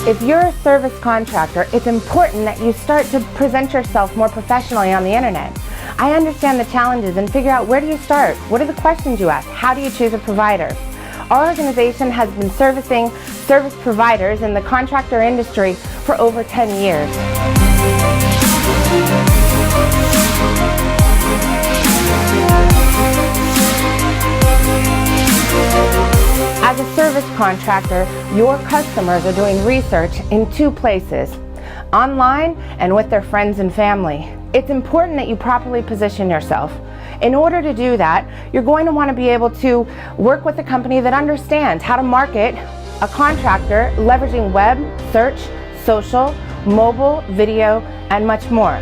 If you're a service contractor, it's important that you start to present yourself more professionally on the internet. I understand the challenges and figure out, where do you start? What are the questions you ask? How do you choose a provider? Our organization has been servicing service providers in the contractor industry for over 10 years. As a service contractor, your customers are doing research in two places: online and with their friends and family. It's important that you properly position yourself. In order to do that, you're going to want to be able to work with a company that understands how to market a contractor leveraging web, search, social, mobile, video, and much more.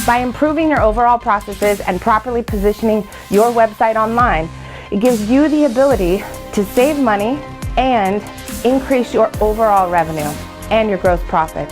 By improving your overall processes and properly positioning your website online, it gives you the ability to save money and increase your overall revenue and your gross profit.